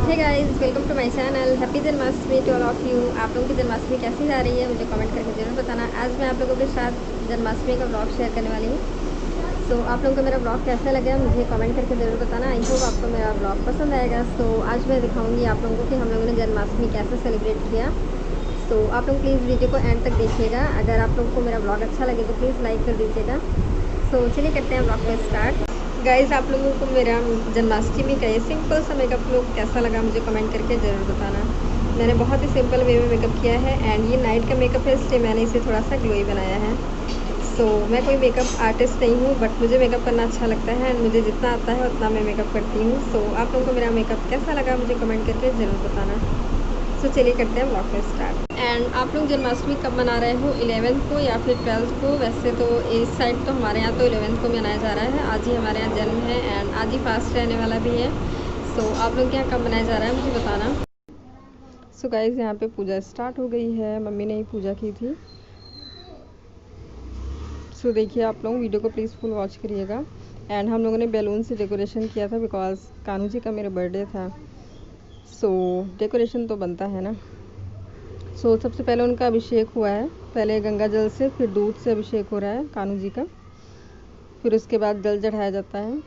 Hey guys, welcome to my channel. Happy Janmashtami to all of you. आप लोगों की जन्माष्टमी कैसी जा रही है मुझे कमेंट करके ज़रूर बताना। आज मैं आप लोगों के साथ जन्माष्टमी का ब्लॉग शेयर करने वाली हूँ। सो आप लोगों को मेरा ब्लॉग कैसा लगा मुझे कमेंट करके ज़रूर बताना। आई होप आपको मेरा ब्लॉग पसंद आएगा। सो आज मैं दिखाऊँगी आप लोगों को कि हम लोगों ने जन्माष्टमी कैसे सेलिब्रेट किया। सो आप लोग प्लीज़ वीडियो को एंड तक देखिएगा। अगर आप लोगों को मेरा ब्लॉग अच्छा लगे तो प्लीज़ लाइक कर दीजिएगा। सो चलिए करते हैं ब्लॉग को स्टार्ट। गाइज़, आप लोगों को मेरा जन्माष्टमी का ये सिंपल सा मेकअप लुक कैसा लगा मुझे कमेंट करके ज़रूर बताना। मैंने बहुत ही सिंपल वे में मेकअप किया है एंड ये नाइट का मेकअप है, इसलिए मैंने इसे थोड़ा सा ग्लोई बनाया है। सो मैं कोई मेकअप आर्टिस्ट नहीं हूँ, बट मुझे मेकअप करना अच्छा लगता है एंड मुझे जितना आता है उतना मैं मेकअप करती हूँ। सो आप लोगों को मेरा मेकअप कैसा लगा मुझे कमेंट करके ज़रूर बताना। सो चलिए करते हैं ब्लॉग को स्टार्ट। एंड आप लोग जन्माष्टमी कब मना रहे हो, 11th को या फिर 12th को? वैसे तो इस साइड तो हमारे यहाँ तो 11th को मनाया जा रहा है। आज ही हमारे यहाँ जन्म है एंड आज ही फास्ट रहने वाला भी है। सो आप लोग के यहाँ कब मनाया जा रहा है मुझे बताना। सो गाइज़, यहाँ पे पूजा स्टार्ट हो गई है। मम्मी ने ही पूजा की थी। सो देखिए आप लोग वीडियो को प्लीज़ फुल वॉच करिएगा। एंड हम लोगों ने बैलून से डेकोरेशन किया था बिकॉज कान्हू जी का मेरा बर्थडे था। सो डेकोरेशन तो बनता है ना। सो सबसे पहले उनका अभिषेक हुआ है। पहले गंगा जल से, फिर दूध से अभिषेक हो रहा है कान्हू जी का। फिर उसके बाद जल चढ़ाया जाता है,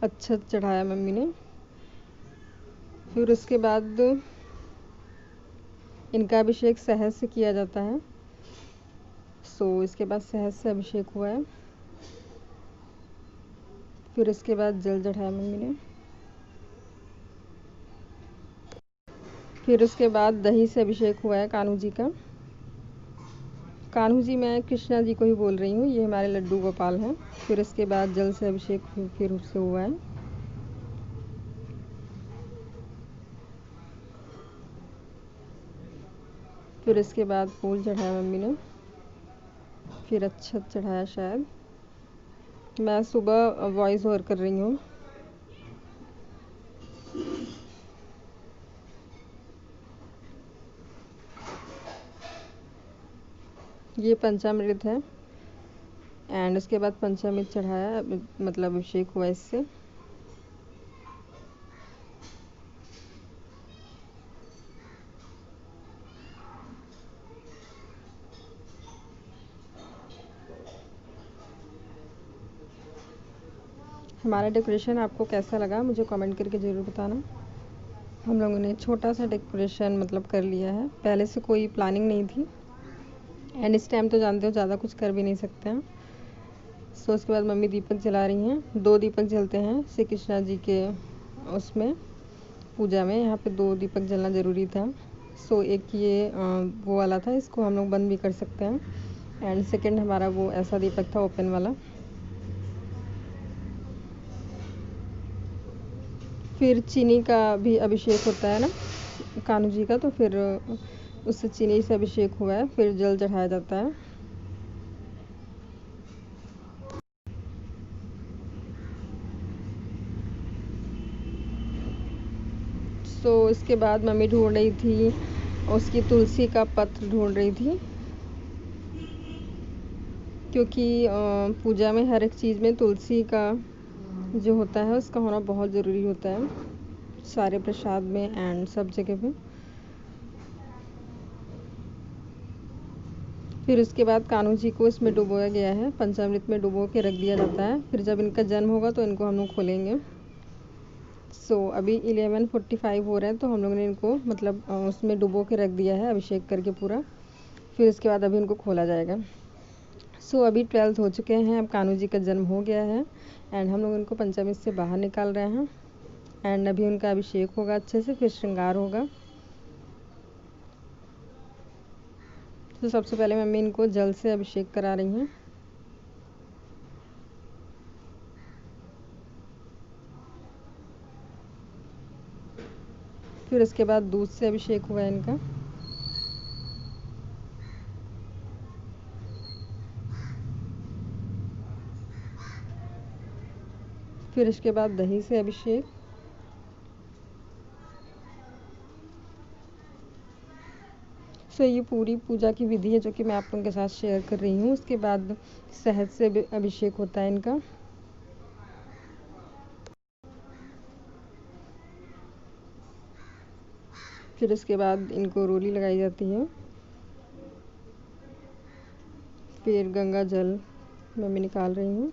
अच्छत चढ़ाया मम्मी ने। फिर उसके बाद इनका अभिषेक शहद से किया जाता है। सो इसके बाद शहद से अभिषेक हुआ है। फिर उसके बाद जल चढ़ाया मम्मी ने। फिर उसके बाद दही से अभिषेक हुआ है कान्हू जी का। कान्हू जी मैं कृष्णा जी को ही बोल रही हूँ, ये हमारे लड्डू गोपाल हैं। फिर इसके बाद जल से अभिषेक फिर उससे हुआ है। फिर इसके बाद फूल चढ़ाया मम्मी ने। फिर अच्छत चढ़ाया शायद। मैं सुबह वॉइस ओवर कर रही हूँ। ये पंचामृत है एंड उसके बाद पंचामृत चढ़ाया, मतलब अभिषेक हुआ इससे। हमारा डेकोरेशन आपको कैसा लगा मुझे कमेंट करके ज़रूर बताना। हम लोगों ने छोटा सा डेकोरेशन मतलब कर लिया है, पहले से कोई प्लानिंग नहीं थी एंड इस टाइम तो जानते हो ज़्यादा कुछ कर भी नहीं सकते हैं। सो उसके बाद मम्मी दीपक जला रही हैं। 2 दीपक जलते हैं श्री कृष्णा जी के उसमें पूजा में। यहाँ पे 2 दीपक जलना ज़रूरी था। सो एक ये वो वाला था, इसको हम लोग बंद भी कर सकते हैं। एंड सेकंड हमारा वो ऐसा दीपक था ओपन वाला। फिर चीनी का भी अभिषेक होता है ना कान्हू जी का, तो फिर उससे चीनी से अभिषेक हुआ है। फिर जल चढ़ाया जाता है। सो इसके बाद मम्मी ढूंढ रही थी, उसकी तुलसी का पत्र ढूंढ रही थी, क्योंकि पूजा में हर एक चीज़ में तुलसी का जो होता है उसका होना बहुत ज़रूरी होता है, सारे प्रसाद में एंड सब जगह पे। फिर उसके बाद कान्हू जी को इसमें डुबोया गया है, पंचामृत में डुबो के रख दिया जाता है। फिर जब इनका जन्म होगा तो इनको हम लोग खोलेंगे। सो अभी 11:45 हो रहा है, तो हम लोगों ने इनको मतलब उसमें डुबो के रख दिया है अभिषेक करके पूरा। फिर उसके बाद अभी इनको खोला जाएगा। सो अभी 12th हो चुके हैं, अब कान्हू जी का जन्म हो गया है एंड हम लोग इनको पंचामृत से बाहर निकाल रहे हैं। एंड अभी उनका अभिषेक होगा अच्छे से, फिर श्रृंगार होगा। तो सबसे पहले मम्मी इनको जल से अभिषेक करा रही हैं। फिर उसके बाद दूध से अभिषेक हुआ है इनका। फिर इसके बाद दही से अभिषेक। सो ये पूरी पूजा की विधि है जो कि मैं आप लोगों के साथ शेयर कर रही हूँ। उसके बाद शहद से अभिषेक होता है इनका। फिर इसके बाद इनको रोली लगाई जाती है। फिर गंगा जल मम्मी निकाल रही हूँ।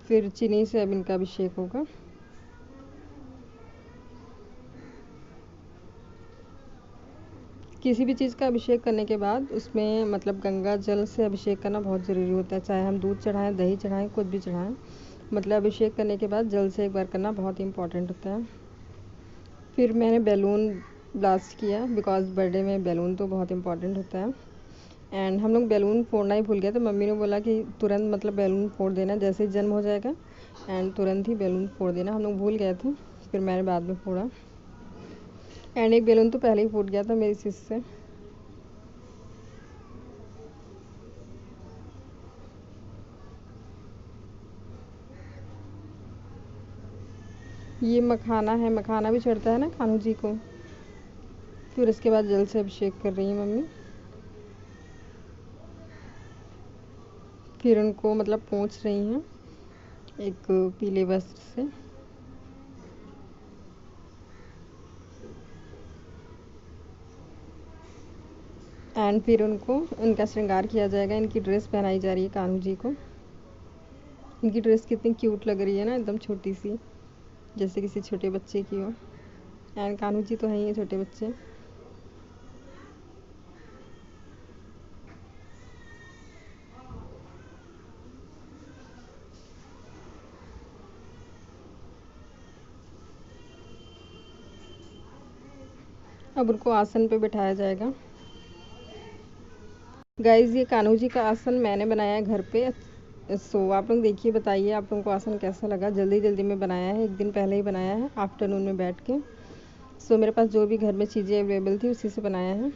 फिर चीनी से अब इनका अभिषेक होगा। किसी भी चीज़ का अभिषेक करने के बाद उसमें मतलब गंगा जल से अभिषेक करना बहुत ज़रूरी होता है। चाहे हम दूध चढ़ाएं, दही चढ़ाएं, कुछ भी चढ़ाएं, मतलब अभिषेक करने के बाद जल से एक बार करना बहुत इम्पॉर्टेंट होता है। फिर मैंने बैलून ब्लास्ट किया बिकॉज़ बर्थडे में बैलून तो बहुत इम्पॉर्टेंट होता है। एंड हम लोग बैलून फोड़ना ही भूल गए, तो मम्मी ने बोला कि तुरंत मतलब बैलून फोड़ देना, जैसे ही जन्म हो जाएगा एंड तुरंत ही बैलून फोड़ देना। हम लोग भूल गए थे, फिर मैंने बाद में फोड़ा। एंड एक बैलून तो पहले ही फूट गया था मेरी चीज़ से। ये मखाना है, मखाना भी चढ़ता है ना कान्हू जी को। फिर इसके बाद जल से अभिषेक कर रही है मम्मी। फिर उनको मतलब पोंछ रही हैं एक पीले वस्त्र से। एंड फिर उनको उनका श्रृंगार किया जाएगा। इनकी ड्रेस पहनाई जा रही है कान्हू जी को। इनकी ड्रेस कितनी क्यूट लग रही है ना, एकदम छोटी सी, जैसे किसी छोटे बच्चे की हो। एंड कान्हू जी तो हैं ही छोटे बच्चे। अब उनको आसन पे बिठाया जाएगा। गाइज ये कान्हू जी का आसन मैंने बनाया है घर पे। सो आप लोग देखिए, बताइए आप लोगों को आसन कैसा लगा। जल्दी जल्दी में बनाया है, एक दिन पहले ही बनाया है आफ्टरनून में बैठ के। सो मेरे पास जो भी घर में चीज़ें अवेलेबल थी उसी से बनाया है।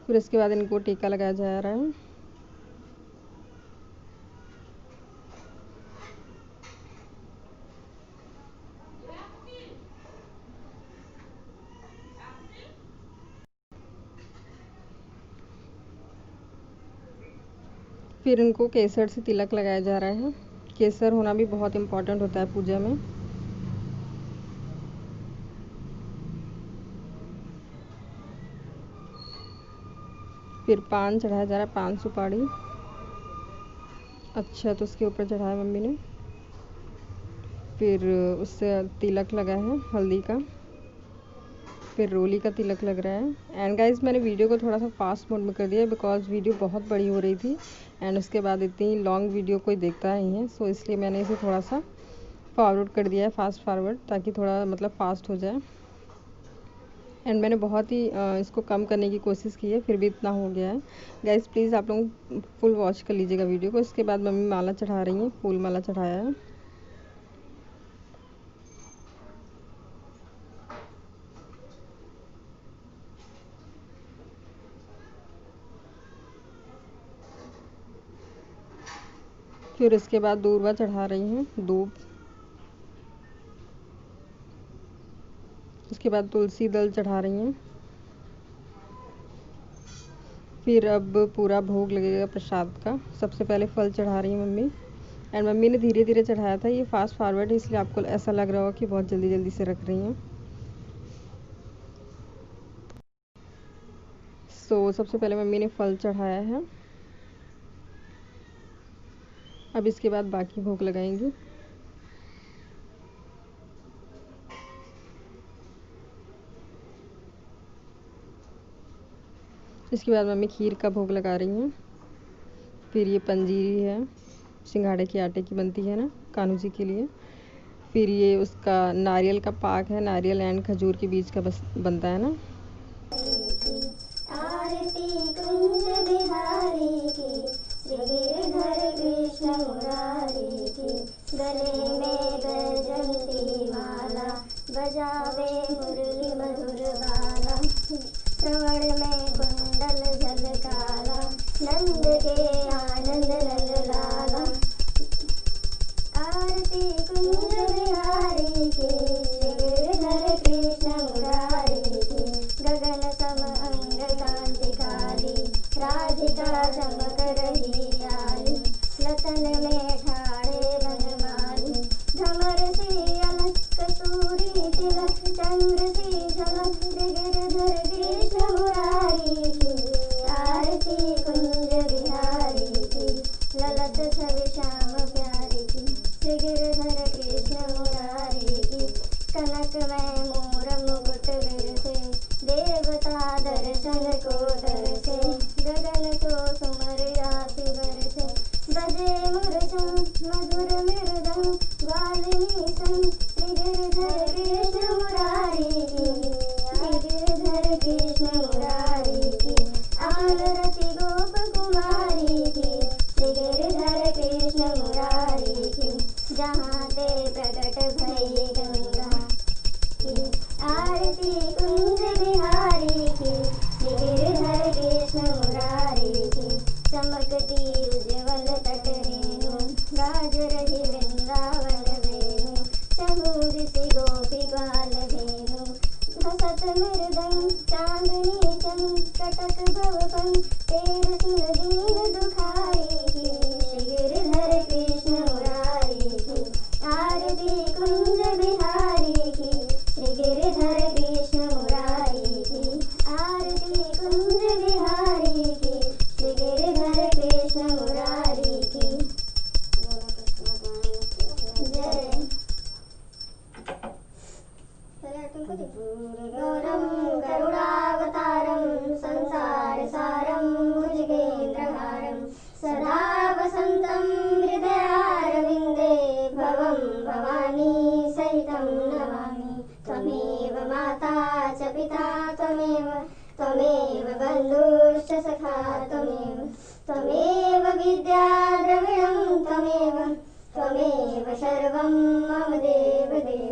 फिर इसके बाद इनको टीका लगाया जा रहा है। फिर इनको केसर से तिलक लगाया जा रहा है। केसर होना भी बहुत इम्पोर्टेंट होता है पूजा में। फिर पान चढ़ाया जा रहा है, पान सुपारी। अच्छा, तो उसके ऊपर चढ़ाया मम्मी ने। फिर उससे तिलक लगा है हल्दी का। फिर रोली का तिलक लग रहा है। एंड गाइज मैंने वीडियो को थोड़ा सा फास्ट मोड में कर दिया बिकॉज वीडियो बहुत बड़ी हो रही थी एंड उसके बाद इतनी लॉन्ग वीडियो कोई देखता नहीं है। सो इसलिए मैंने इसे थोड़ा सा फॉरवर्ड कर दिया है, फास्ट फॉरवर्ड, ताकि थोड़ा मतलब फास्ट हो जाए। एंड मैंने बहुत ही इसको कम करने की कोशिश की है, फिर भी इतना हो गया है। गाइज प्लीज़ आप लोग फुल वॉच कर लीजिएगा वीडियो को। इसके बाद मम्मी माला चढ़ा रही हैं, फूल माला चढ़ाया है। फिर इसके बाद दूर्वा चढ़ा रही हैं, दूब। उसके बाद तुलसी दल चढ़ा रही हैं। फिर अब पूरा भोग लगेगा प्रसाद का। सबसे पहले फल चढ़ा रही है मम्मी। एंड मम्मी ने धीरे धीरे चढ़ाया था, ये फास्ट फॉरवर्ड है इसलिए आपको ऐसा लग रहा होगा कि बहुत जल्दी जल्दी से रख रही हैं। सो सबसे पहले मम्मी ने फल चढ़ाया है। अब इसके बाद बाकी भोग लगाएंगी। इसके बाद मम्मी खीर का भोग लगा रही हैं। फिर ये पंजीरी है, सिंघाड़े के आटे की बनती है ना कान्हू जी के लिए। फिर ये उसका नारियल का पाक है, नारियल एंड खजूर के बीच का बस बनता है ना। आरती कुंज बिहारी की, श्री गिरधर कृष्ण मुरारी की, गले में बैजंती माला, बजावे मुरली मधुर बाला, श्रवण में कुंडल झलकाला, नंद के आनंद नंद लाला। आरती कुंज बिहारी की, श्री गिरधर कृष्ण मुरारी की, गगन सम अंग कांति काली, मोर मुकुट बिरसे, देवता दर्शन को तरसे, गगन तो सुमर राशि बरसे, बजे मूर्छन मधुर मृदंग, वाल्मीकि श्री गिरधर कृष्ण मुरारी की, श्री गिरधर कृष्ण मुरारी की, आलरति गोप कुमारी की, श्री गिरधर कृष्ण मुरारी की, जहाँ ते प्रकट भई गंगा की, आरती कुंज बिहारी की, श्री गिरधर कृष्ण मुरारी की, चमकती उज्ज्वल तट रेणु, गाज रही वृंदावन वेणु, चहुदिशि गोपी ग्वाल धेनु, घसत मृदंग चांदनी चंग, कटक भवपंग तेर सुन दीन दुखारी की, श्री गिरधर कृष्ण मुरारी की, आरती कुंज बिहारी की, श्री गिरधर कृष्ण मुरारी की, आरती कुंज बिहारी की, श्री गिरधर कृष्ण मुरारी की। जय। गौरम करुणावतारम, संसार सारम भुजगेन्द्रहारम, सदा वसंतं हृदयारविंदे, भवं भवानी सहितं नमामि, त्वमेव माता च पिता त्वमेव, त्वमेव बन्धुश्च सखा त्वमेव, त्वमेव विद्या द्रविणं त्वमेव, त्वमेव सर्वं मम